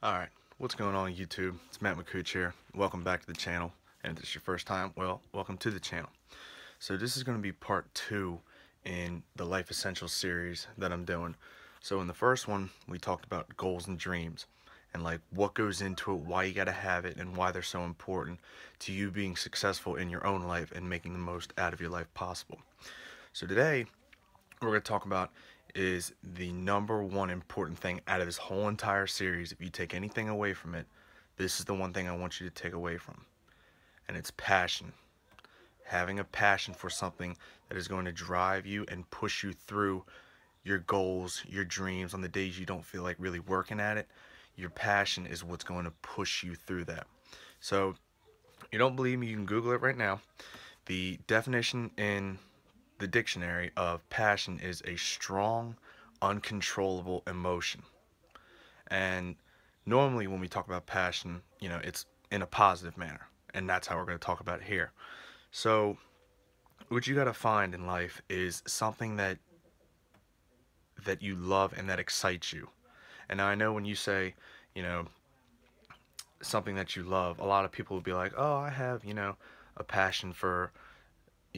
Alright, what's going on YouTube? It's Matt McCooch here. Welcome back to the channel. And if this is your first time, well, welcome to the channel. So this is going to be part 2 in the Life Essentials series that I'm doing. So in the first one, we talked about goals and dreams and like what goes into it, why you got to have it, and why they're so important to you being successful in your own life and making the most out of your life possible. So today, what we're going to talk about is the number one important thing out of this whole entire series. If you take anything away from it, this is the one thing I want you to take away from. And it's passion. Having a passion for something that is going to drive you and push you through your goals, your dreams on the days you don't feel like really working at it. Your passion is what's going to push you through that. So, if you don't believe me, you can Google it right now. The definition in the dictionary of passion is a strong, uncontrollable emotion. And normally when we talk about passion, it's in a positive manner. And that's how we're going to talk about it here. So what you got to find in life is something that you love and that excites you. And now I know when you say, something that you love, a lot of people will be like, oh, I have,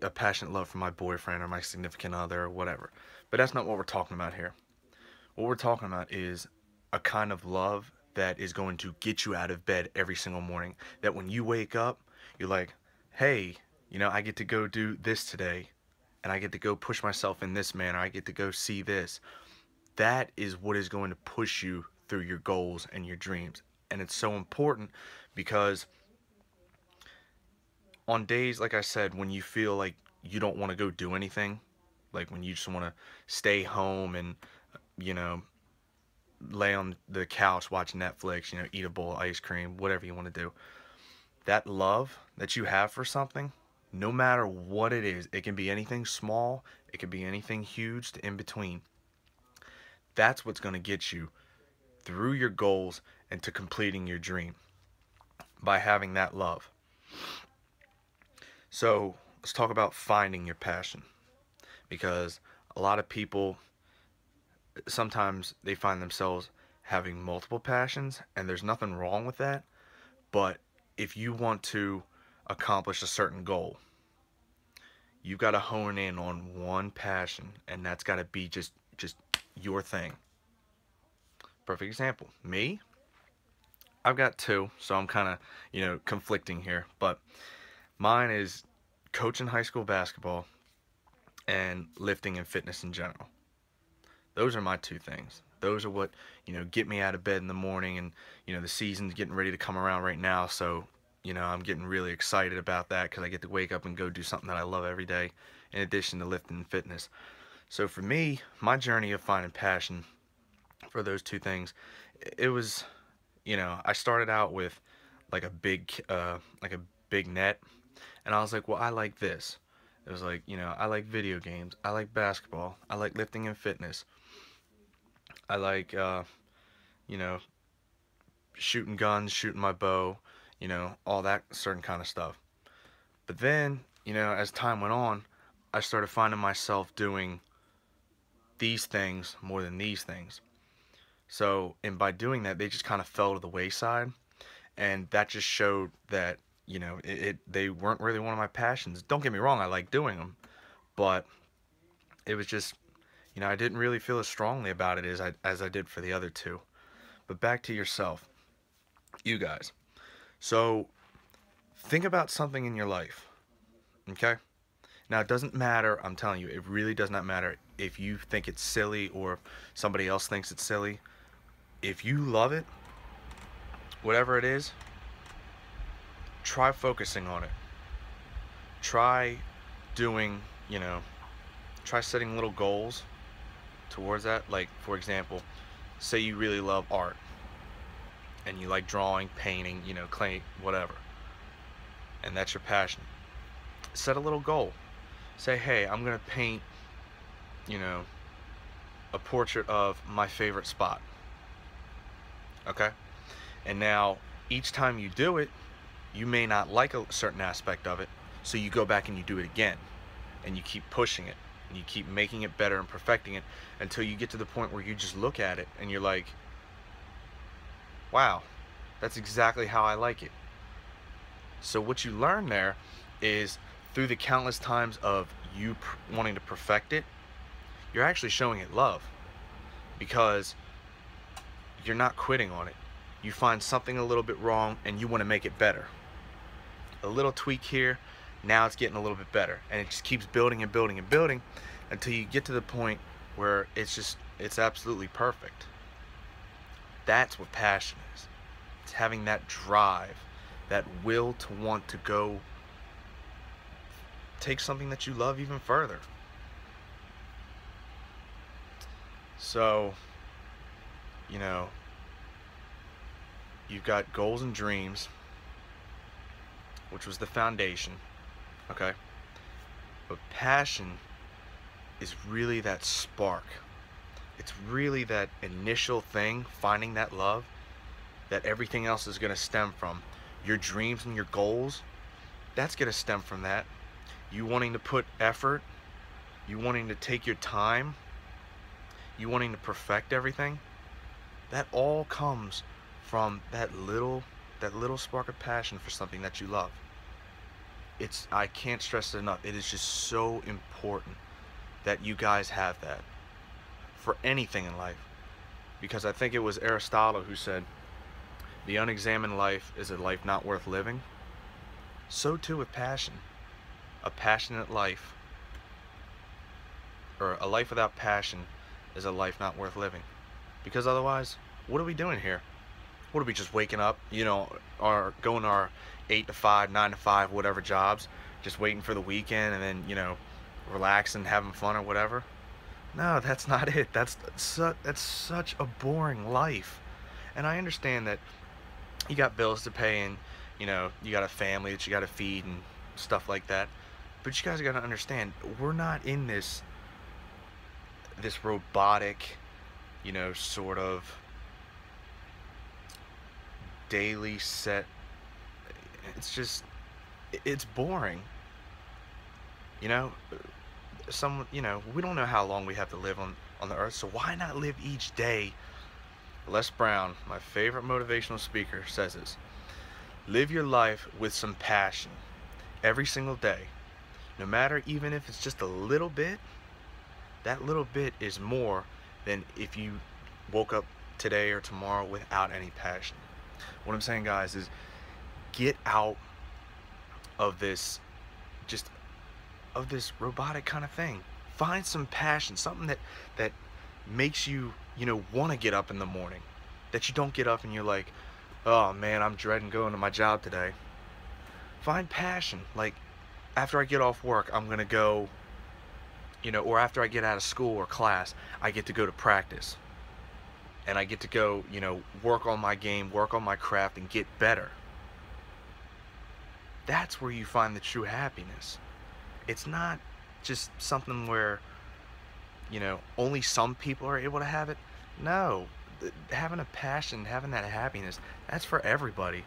a passionate love for my boyfriend or my significant other or whatever. But that's not what we're talking about here. What we're talking about is a kind of love that is going to get you out of bed every single morning. That when you wake up, you're like, hey, I get to go do this today, and I get to go push myself in this manner. I get to go see this. That is what is going to push you through your goals and your dreams. And it's so important because on days, like I said, when you feel like you don't want to go do anything, like when you just want to stay home and, lay on the couch, watch Netflix, eat a bowl of ice cream, whatever you want to do, that love that you have for something, no matter what it is, it can be anything small, it can be anything huge to in between. That's what's going to get you through your goals and to completing your dream by having that love. So let's talk about finding your passion, because a lot of people, sometimes they find themselves having multiple passions, and there's nothing wrong with that. But if you want to accomplish a certain goal, you've got to hone in on one passion, and that's got to be just your thing. Perfect example, me, I've got two, so I'm kind of conflicting here, but mine is coaching high school basketball and lifting and fitness in general. Those are my two things. Those are what, get me out of bed in the morning, and, the season's getting ready to come around right now, so, I'm getting really excited about that because I get to wake up and go do something that I love every day, in addition to lifting and fitness. So for me, my journey of finding passion for those two things, it was, I started out with like a big net, and I was like, well, I like this. It was like, I like video games, I like basketball, I like lifting and fitness, I like, shooting guns, shooting my bow, all that certain kind of stuff. But then, as time went on, I started finding myself doing these things more than these things. So, and by doing that, they just kind of fell to the wayside, and that just showed that, they weren't really one of my passions. Don't get me wrong, I like doing them, but it was just, I didn't really feel as strongly about it as I did for the other two. But back to yourself, you guys. So, think about something in your life, okay? Now, it doesn't matter, I'm telling you, it really does not matter if you think it's silly or if somebody else thinks it's silly. If you love it, whatever it is, try focusing on it. Try doing, try setting little goals towards that. Like, for example, say you really love art and you like drawing, painting, clay, whatever, and that's your passion. Set a little goal. Say, hey, I'm gonna paint, a portrait of my favorite spot. Okay? And now, each time you do it, you may not like a certain aspect of it, so you go back and you do it again, and you keep pushing it, and you keep making it better and perfecting it until you get to the point where you just look at it and you're like, wow, that's exactly how I like it. So what you learn there is through the countless times of you wanting to perfect it, you're actually showing it love because you're not quitting on it. You find something a little bit wrong and you want to make it better. A little tweak here, now it's getting a little bit better, and it just keeps building and building and building until you get to the point where it's absolutely perfect. That's what passion is. It's having that drive, that will to want to go take something that you love even further. So, you know, you've got goals and dreams, which was the foundation, okay? But passion is really that spark. It's really that initial thing, finding that love, that everything else is going to stem from. Your dreams and your goals, that's going to stem from that. You wanting to put effort, you wanting to take your time, you wanting to perfect everything, that all comes from that little spark of passion for something that you love. I can't stress it enough. It is just so important that you guys have that for anything in life. Because I think it was Aristotle who said, the unexamined life is a life not worth living. So too with passion. A passionate life, or a life without passion, is a life not worth living. Because otherwise, what are we doing here? What are we just waking up, you know, or going our 8 to 5, 9 to 5, whatever jobs, just waiting for the weekend and then, you know, relaxing, having fun or whatever? No, that's not it. That's such a boring life. And I understand that you got bills to pay and, you know, you got a family that you got to feed and stuff like that. But you guys got to understand, we're not in this robotic, you know, sort of daily set. It's boring. You know, we don't know how long we have to live on the earth, so why not live each day? Les Brown, my favorite motivational speaker, says this: live your life with some passion every single day, no matter, even if it's just a little bit. That little bit is more than if you woke up today or tomorrow without any passion. What I'm saying, guys, is get out of this robotic kind of thing. Find some passion, something that makes you, you know, want to get up in the morning, that you don't get up and you're like, oh man, I'm dreading going to my job today. Find passion. Like, after I get off work, I'm gonna go, you know, or after I get out of school or class, I get to go to practice, and I get to go, you know, work on my game, work on my craft, and get better. That's where you find the true happiness. It's not just something where, you know, only some people are able to have it. No, having a passion, having that happiness, that's for everybody.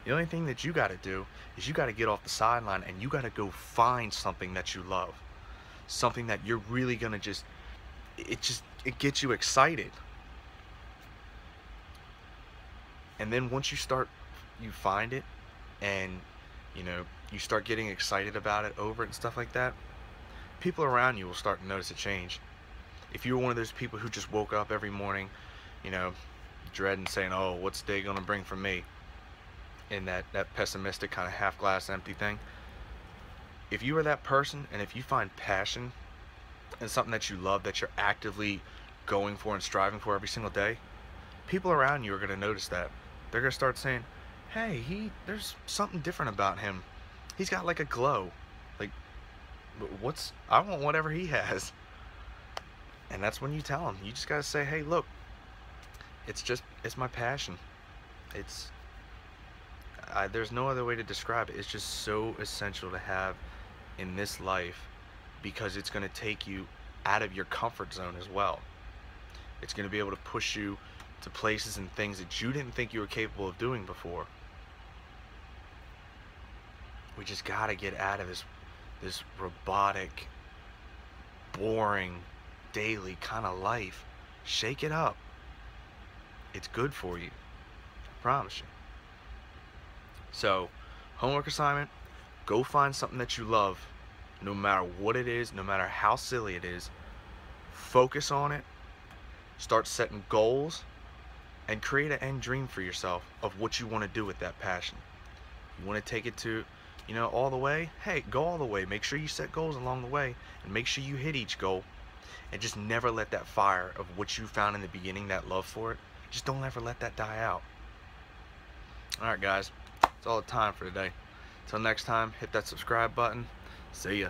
The only thing that you got to do is you got to get off the sideline and you got to go find something that you love. Something that you're really going to it gets you excited. And then once you find it, and, you know, you start getting excited about it over it and stuff like that, people around you will start to notice a change. If you're one of those people who just woke up every morning, you know, dreading, saying, oh, what's the day going to bring for me? In that pessimistic kind of half glass empty thing. If you are that person, and if you find passion in something that you love, that you're actively going for and striving for every single day, people around you are going to notice that. They're going to start saying, hey, there's something different about him. He's got like a glow. Like, I want whatever he has. And that's when you tell them. You just got to say, hey, look, it's my passion. There's no other way to describe it. It's just so essential to have in this life, because it's going to take you out of your comfort zone as well. It's going to be able to push you to places and things that you didn't think you were capable of doing before. We just got to get out of this robotic, boring, daily kind of life. Shake it up. It's good for you. promise you. So, homework assignment, go find something that you love, no matter what it is, no matter how silly it is. Focus on it, start setting goals, and create an end dream for yourself of what you want to do with that passion. You want to take it to, all the way? Hey, go all the way. Make sure you set goals along the way, and make sure you hit each goal, and just never let that fire of what you found in the beginning, that love for it, just don't ever let that die out. Alright guys, that's all the time for today. Till next time, hit that subscribe button. See ya.